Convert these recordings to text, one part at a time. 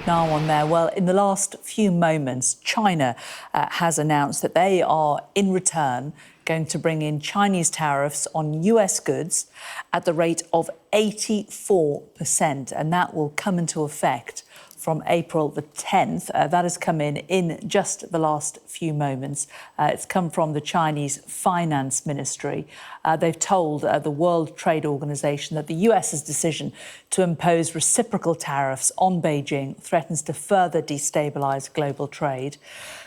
with Niall on there. Well, in the last few moments, China has announced that they are, in return, going to bring in Chinese tariffs on US goods at the rate of 84%, and that will come into effect from April the 10th. That has come in just the last few moments. It's come from the Chinese Finance Ministry. They've told the World Trade Organization that the US's decision to impose reciprocal tariffs on Beijing threatens to further destabilise global trade.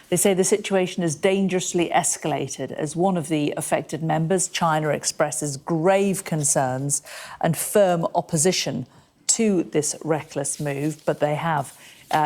They say the situation has dangerously escalated as one of the affected members, China, expresses grave concerns and firm opposition to this reckless move, but they have,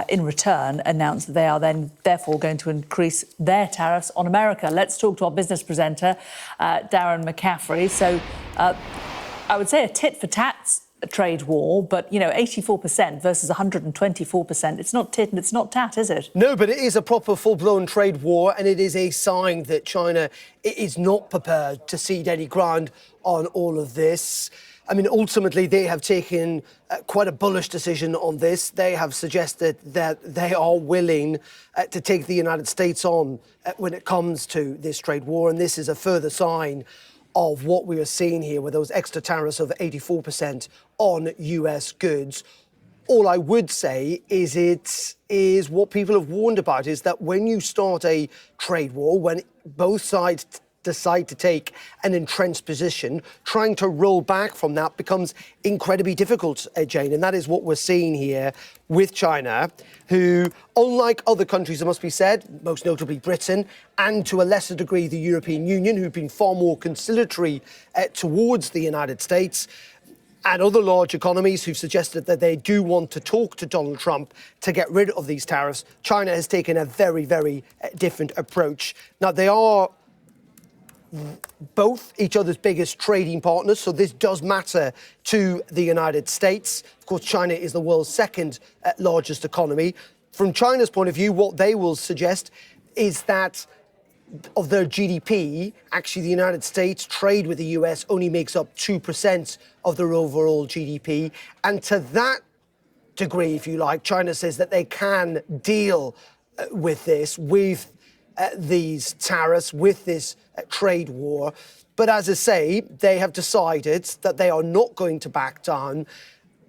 in return, announced that they are then therefore going to increase their tariffs on America. Let's talk to our business presenter, Darren McCaffrey. So I would say a tit-for-tat trade war, but, 84% versus 124%. It's not tit and it's not tat, is it? No, but it is a proper full-blown trade war, and it is a sign that China is not prepared to cede any ground on all of this. I mean, ultimately, they have taken quite a bullish decision on this. They have suggested that they are willing to take the United States on when it comes to this trade war. And this is a further sign of what we are seeing here with those extra tariffs of 84% on US goods. All I would say is it is what people have warned about, is that when you start a trade war, when both sides decide to take an entrenched position, trying to roll back from that becomes incredibly difficult, Jane. And that is what we're seeing here with China, who, unlike other countries, it must be said, most notably Britain, and to a lesser degree the European Union, who've been far more conciliatory towards the United States, and other large economies who've suggested that they do want to talk to Donald Trump to get rid of these tariffs, China has taken a very, very different approach. Now, they are both each other's biggest trading partners, so this does matter to the United States. Of course, China is the world's second largest economy. From China's point of view, what they will suggest is that of their GDP, actually the United States trade with the US only makes up 2% of their overall GDP. And to that degree, if you like, China says that they can deal with this, with these tariffs, with this trade war. But as I say, they have decided that they are not going to back down.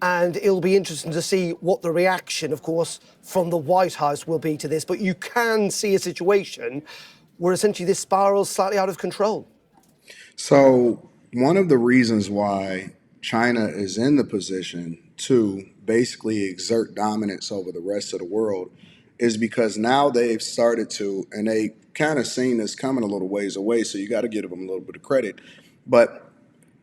And it'll be interesting to see what the reaction, of course, from the White House will be to this. But you can see a situation where essentially this spirals slightly out of control. So one of the reasons why China is in the position to basically exert dominance over the rest of the world is because now they've started to, and they kind of seen this coming a little ways away, so you got to give them a little bit of credit, but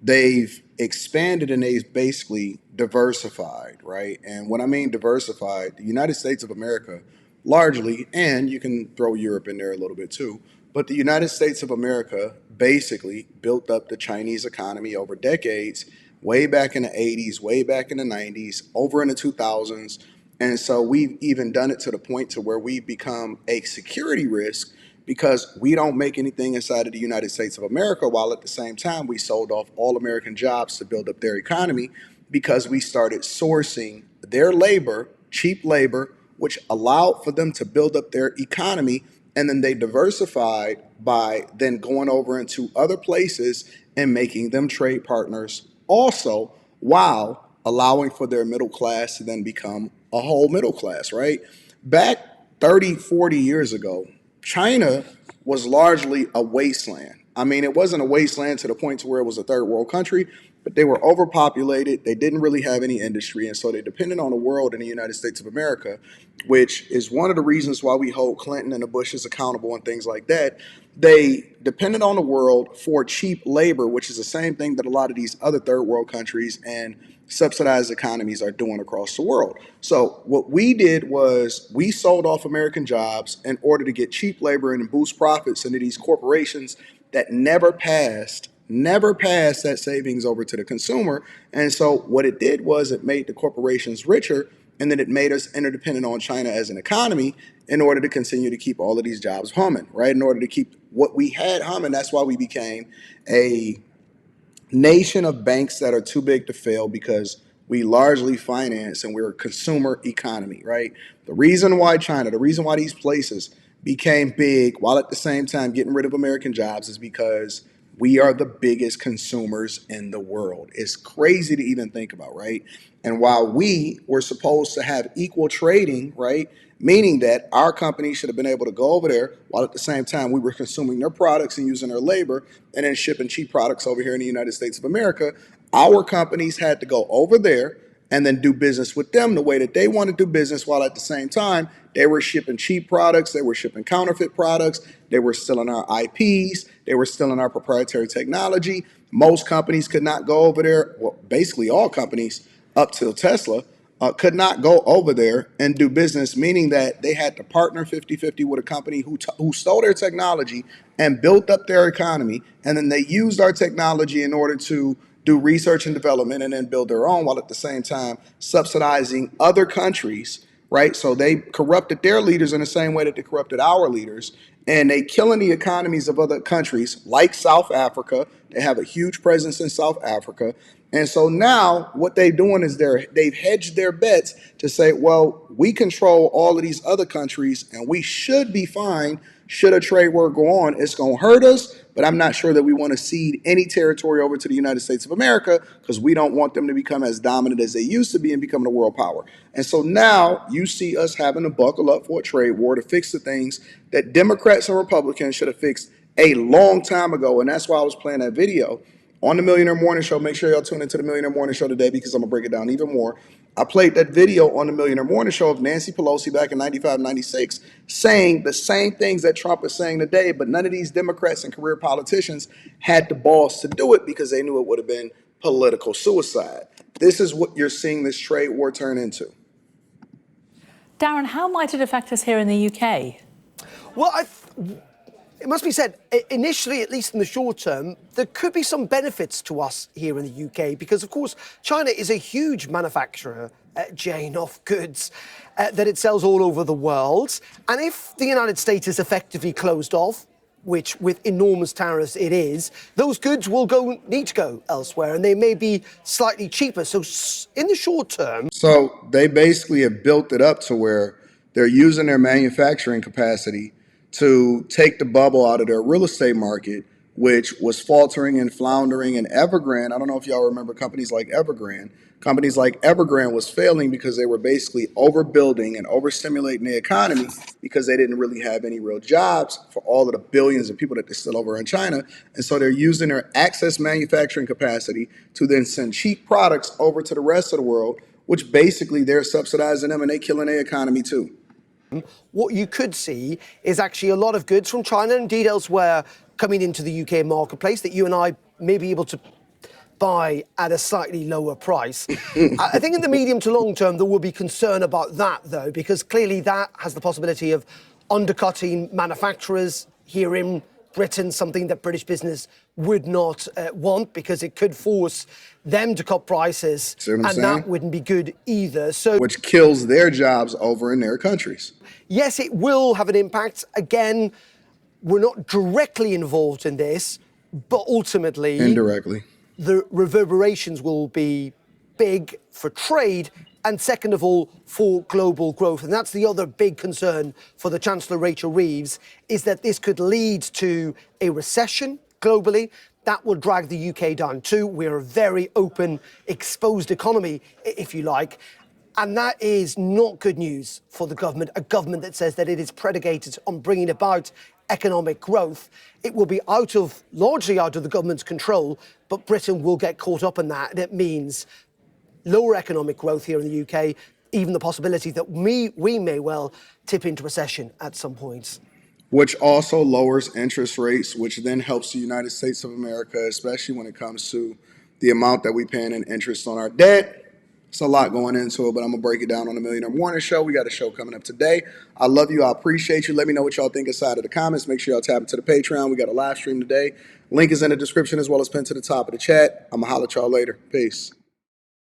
they've expanded and they've basically diversified, right? And when I mean diversified, the United States of America largely, and you can throw Europe in there a little bit too, but the United States of America basically built up the Chinese economy over decades, way back in the 80s, way back in the 90s, over in the 2000s. And so we've even done it to the point to where we've become a security risk because we don't make anything inside of the United States of America, while at the same time we sold off all American jobs to build up their economy because we started sourcing their labor, cheap labor, which allowed for them to build up their economy. And then they diversified by then going over into other places and making them trade partners also, while allowing for their middle class to then become a whole middle class, right? Back 30, 40 years ago, China was largely a wasteland. I mean, it wasn't a wasteland to the point to where it was a third world country, but they were overpopulated. They didn't really have any industry. And so they depended on the world and the United States of America, which is one of the reasons why we hold Clinton and the Bushes accountable and things like that. They depended on the world for cheap labor, which is the same thing that a lot of these other third world countries and subsidized economies are doing across the world. So what we did was we sold off American jobs in order to get cheap labor and boost profits into these corporations that never passed that savings over to the consumer. And so what it did was it made the corporations richer, and then it made us interdependent on China as an economy in order to continue to keep all of these jobs humming, right? In order to keep what we had humming. That's why we became a nation of banks that are too big to fail, because We largely finance and we're a consumer economy, right? The reason why China, the reason why these places became big while at the same time getting rid of American jobs is because we are the biggest consumers in the world. It's crazy to even think about, right? And while we were supposed to have equal trading, right, meaning that our company should have been able to go over there while at the same time we were consuming their products and using their labor and then shipping cheap products over here in the United States of America, our companies had to go over there and then do business with them the way that they want to do business, while at the same time they were shipping cheap products, they were shipping counterfeit products, they were stealing our IPs, they were stealing our proprietary technology. Most companies could not go over there, well, basically all companies up till Tesla, could not go over there and do business, meaning that they had to partner 50-50 with a company who stole their technology and built up their economy, and then they used our technology in order to do research and development and then build their own, while at the same time subsidizing other countries, right? So they corrupted their leaders in the same way that they corrupted our leaders, and they killing the economies of other countries like South Africa. They have a huge presence in South Africa. And so now what they're doing is they've hedged their bets to say, well, we control all of these other countries and we should be fine should a trade war go on. It's going to hurt us, but I'm not sure that we want to cede any territory over to the United States of America because we don't want them to become as dominant as they used to be and become a world power. And so now you see us having to buckle up for a trade war to fix the things that Democrats and Republicans should have fixed a long time ago. And that's why I was playing that video on the Millionaire Morning Show. Make sure y'all tune into the Millionaire Morning Show today because I'm going to break it down even more. I played that video on the Millionaire Morning Show of Nancy Pelosi back in 95, 96, saying the same things that Trump is saying today, but none of these Democrats and career politicians had the balls to do it because they knew it would have been political suicide. This is what you're seeing this trade war turn into. Darren, how might it affect us here in the UK? Well, it must be said, initially, at least in the short term, there could be some benefits to us here in the UK because, of course, China is a huge manufacturer, Jane, of goods that it sells all over the world. And if the United States is effectively closed off, which with enormous tariffs it is, those goods will need to go elsewhere and they may be slightly cheaper. So in the short term... So they basically have built it up to where they're using their manufacturing capacity to take the bubble out of their real estate market, which was faltering and floundering. And Evergrande, I don't know if y'all remember companies like Evergrande. Companies like Evergrande was failing because they were basically overbuilding and overstimulating the economy because they didn't really have any real jobs for all of the billions of people that they still over in China. And so they're using their excess manufacturing capacity to then send cheap products over to the rest of the world, which basically they're subsidizing them and they killing their economy too. What you could see is actually a lot of goods from China and indeed elsewhere coming into the UK marketplace that you and I may be able to buy at a slightly lower price. I think in the medium to long term, there will be concern about that, though, because clearly that has the possibility of undercutting manufacturers here in Britain, something that British business would not want because it could force them to cut prices, and that wouldn't be good either. So, which kills their jobs over in their countries. Yes, it will have an impact. Again, we're not directly involved in this, but ultimately... indirectly. The reverberations will be big for trade and, second of all, for global growth. And that's the other big concern for the Chancellor Rachel Reeves, is that this could lead to a recession globally. That will drag the UK down too. We're a very open, exposed economy, if you like. And that is not good news for the government, a government that says that it is predicated on bringing about economic growth. It will be largely out of the government's control, but Britain will get caught up in that. And it means lower economic growth here in the UK, even the possibility that we may well tip into recession at some point. Which also lowers interest rates, which then helps the United States of America, especially when it comes to the amount that we pay in interest on our debt. It's a lot going into it, but I'm going to break it down on the Millionaire Morning Show. We got a show coming up today. I love you. I appreciate you. Let me know what y'all think inside of the comments. Make sure y'all tap into the Patreon. We got a live stream today. Link is in the description as well as pinned to the top of the chat. I'm going to holler at y'all later. Peace.